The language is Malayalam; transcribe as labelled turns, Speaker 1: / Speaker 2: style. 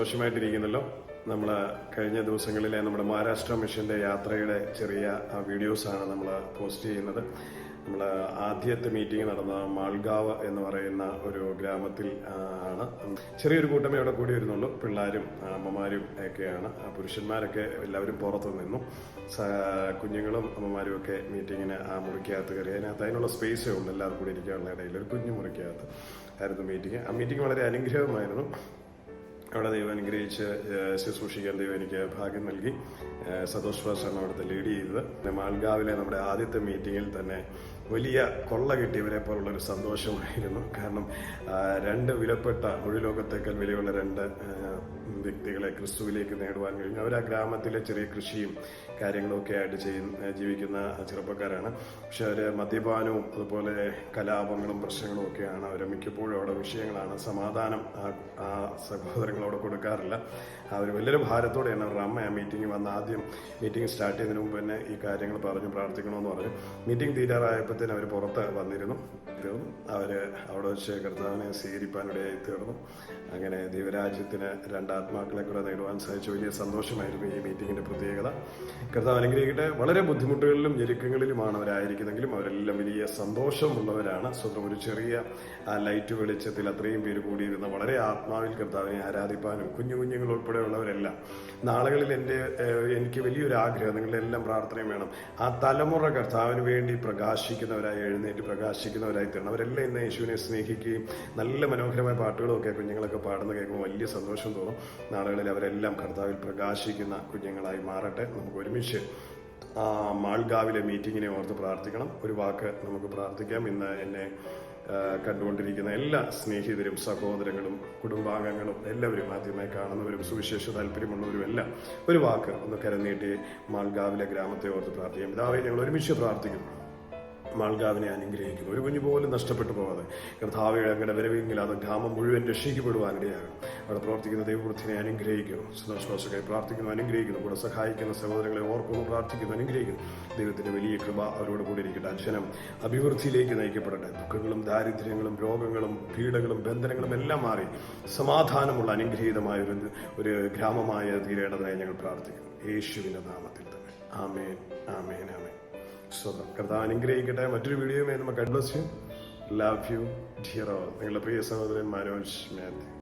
Speaker 1: സന്തോഷമായിട്ടിരിക്കുന്നല്ലോ. നമ്മൾ കഴിഞ്ഞ ദിവസങ്ങളിലെ നമ്മുടെ മഹാരാഷ്ട്ര മിഷന്റെ യാത്രയുടെ ചെറിയ വീഡിയോസാണ് നമ്മൾ പോസ്റ്റ് ചെയ്യുന്നത്. നമ്മൾ ആദ്യത്തെ മീറ്റിംഗ് നടന്ന മാൾഗാവ് എന്ന് പറയുന്ന ഒരു ഗ്രാമത്തിൽ ആണ്. ചെറിയൊരു കൂട്ടമേ അവിടെ കൂടി വരുന്നുള്ളൂ. പിള്ളേരും അമ്മമാരും ഒക്കെയാണ്. പുരുഷന്മാരൊക്കെ എല്ലാവരും പുറത്തു നിന്നു. കുഞ്ഞുങ്ങളും അമ്മമാരും ഒക്കെ മീറ്റിങ്ങിന് ആ മുറിക്കകത്ത് കയറി. അതിനുള്ള സ്പേസേ ഉള്ളൂ എല്ലാവർക്കും കൂടി ഇരിക്കാനുള്ള ഇടയിൽ. ഒരു കുഞ്ഞു മുറിക്കകത്ത് ആയിരുന്നു മീറ്റിംഗ്. ആ മീറ്റിംഗ് വളരെ അനുഗ്രഹമായിരുന്നു. അവിടെ ദൈവം അനുഗ്രഹിച്ച് ശുശ്രൂഷിക്കാൻ ദൈവം എനിക്ക് ഭാഗ്യം നൽകി. സന്തോഷ് പാസ്റ്ററാണ് അവിടുത്തെ ലീഡ് ചെയ്തത്. മാൾഗാവിലെ നമ്മുടെ ആദ്യത്തെ മീറ്റിങ്ങിൽ തന്നെ വലിയ കൊള്ള കിട്ടിയവരെ പോലുള്ളൊരു സന്തോഷമായിരുന്നു. കാരണം രണ്ട് വിലപ്പെട്ട മുഴുലോകത്തേക്കാൾ വിലയുള്ള രണ്ട് വ്യക്തികളെ ക്രിസ്തുവിലേക്ക് നേടുവാൻ കഴിഞ്ഞു. അവർ ആ ഗ്രാമത്തിലെ ചെറിയ കൃഷിയും കാര്യങ്ങളൊക്കെ ആയിട്ട് ജീവിക്കുന്ന ചെറുപ്പക്കാരാണ്. പക്ഷെ അവർ മദ്യപാനവും അതുപോലെ കലാപങ്ങളും പ്രശ്നങ്ങളും ഒക്കെയാണ് അവർ മിക്കപ്പോഴും അവിടെ വിഷയങ്ങളാണ്. സമാധാനം ആ സഹോദരങ്ങളോട് കൊടുക്കാറില്ല. അവർ വലിയൊരു ഭാരത്തോടെയാണ് അവരുടെ അമ്മ ആ മീറ്റിംഗ് വന്ന് ആദ്യം മീറ്റിംഗ് സ്റ്റാർട്ട് ചെയ്യുന്നതിന് മുമ്പ് തന്നെ ഈ കാര്യങ്ങൾ പറഞ്ഞു പ്രാർത്ഥിക്കണമെന്ന് പറഞ്ഞു. മീറ്റിംഗ് തീരാറായപ്പോഴത്തേന് അവർ പുറത്ത് വന്നിരുന്നു. അവർ അവിടെ വെച്ച് കർത്താവിനെ സ്വീകരിപ്പാനിടയായി തീർന്നു. അങ്ങനെ ദൈവരാജ്യത്തിന് രണ്ടാത്മാക്കളെ കൂടെ നേടുവാൻ സാധിച്ച വലിയ സന്തോഷമായിരുന്നു ഈ മീറ്റിങ്ങിന്റെ പ്രത്യേകത. കർത്താവ് അനുഗ്രഹിക്കട്ടെ. വളരെ ബുദ്ധിമുട്ടുകളിലും ഞെരുക്കങ്ങളിലുമാണ് അവരായിരിക്കുന്നെങ്കിലും അവരെല്ലാം വലിയ സന്തോഷമുള്ളവരാണ്. സ്വന്തം ഒരു ചെറിയ ലൈറ്റ് വെളിച്ചത്തിൽ അത്രയും പേര് കൂടിയിരുന്ന വളരെ ആത്മാവിൽ കർത്താവിനെ ആരാധിപ്പാനും കുഞ്ഞുങ്ങൾ ഉൾപ്പെടെയുള്ളവരെല്ലാം നാളുകളിൽ എനിക്ക് വലിയൊരു ആഗ്രഹം, നിങ്ങളുടെ എല്ലാം പ്രാർത്ഥനയും വേണം. ആ തലമുറ കർത്താവിന് വേണ്ടി പ്രകാശിക്കുന്നവരായി എഴുന്നേറ്റ് പ്രകാശിക്കുന്നവരായി തീരണം. അവരെല്ലാം ഇന്ന് യേശുവിനെ സ്നേഹിക്കുകയും നല്ല മനോഹരമായ പാട്ടുകളൊക്കെ കുഞ്ഞുങ്ങളൊക്കെ പാടുന്ന കേൾക്കുമ്പോൾ വലിയ സന്തോഷം തോന്നും. നാളുകളിൽ അവരെല്ലാം കർത്താവിൽ പ്രകാശിക്കുന്ന കുഞ്ഞുങ്ങളായി മാറട്ടെ. നമുക്ക് ഒരുമിച്ച് മാൾഗാവിലെ മീറ്റിങ്ങിനെ ഓർത്ത് പ്രാർത്ഥിക്കണം. ഒരു വാക്ക് നമുക്ക് പ്രാർത്ഥിക്കാം. ഇന്ന് എന്നെ കണ്ടുകൊണ്ടിരിക്കുന്ന എല്ലാ സ്നേഹിതരും സഹോദരങ്ങളും കുടുംബാംഗങ്ങളും എല്ലാവരും ആദ്യമായി കാണുന്നവരും സുവിശേഷ താല്പര്യമുള്ളവരും എല്ലാം ഒരു വാക്ക് ഒന്ന് കരനീട്ടി മാൾഗാവിലെ ഗ്രാമത്തെ ഓർത്ത് പ്രാർത്ഥിക്കാം. പിതാവേ, ഞങ്ങൾ ഒരുമിച്ച് പ്രാർത്ഥിക്കുന്നു. മാൾഗാവിനെ അനുഗ്രഹിക്കുന്നു. ഒരു കുഞ്ഞു പോലും നഷ്ടപ്പെട്ടു പോകാതെ കർത്താവേ അങ്ങയുടെ വരവെങ്കിൽ അത് ഗ്രാമം മുഴുവൻ രക്ഷിക്കപ്പെടുവാനിടയാകും. അവിടെ പ്രവർത്തിക്കുന്ന ദൈവവൃത്തിനെ അനുഗ്രഹിക്കുന്നു. സന്തോഷമായി പ്രാർത്ഥിക്കുന്നു, അനുഗ്രഹിക്കുന്നു. കൂടെ സഹായിക്കുന്ന സഹോദരങ്ങളെ ഓർക്കുന്നു, പ്രാർത്ഥിക്കുന്നു, അനുഗ്രഹിക്കുന്നു. ദൈവത്തിന്റെ വലിയ കൃപ അവരോട് കൂടി ഇരിക്കട്ടെ. അച്ഛനം അഭിവൃദ്ധിയിലേക്ക് നയിക്കപ്പെടട്ടെ. ദുഃഖങ്ങളും ദാരിദ്ര്യങ്ങളും രോഗങ്ങളും പീഡകളും ബന്ധനങ്ങളും എല്ലാം മാറി സമാധാനമുള്ള അനുഗ്രഹീതമായ ഒരു ഗ്രാമമായ തീരേണ്ടതായി ഞങ്ങൾ പ്രാർത്ഥിക്കുന്നു. യേശുവിന്റെ നാമത്തിൽ തന്നെ. ആമേൻ, ആമേൻ, ആമേൻ. കർത്താവ് അനുഗ്രഹിക്കട്ടെ. മറ്റൊരു വീഡിയോയുമായി നമുക്ക് അഡ്വസ് ചെയ്യും. Love you dear all. നിങ്ങളുടെ പ്രിയ സഹോദരൻ മനോജ് മാത്യു.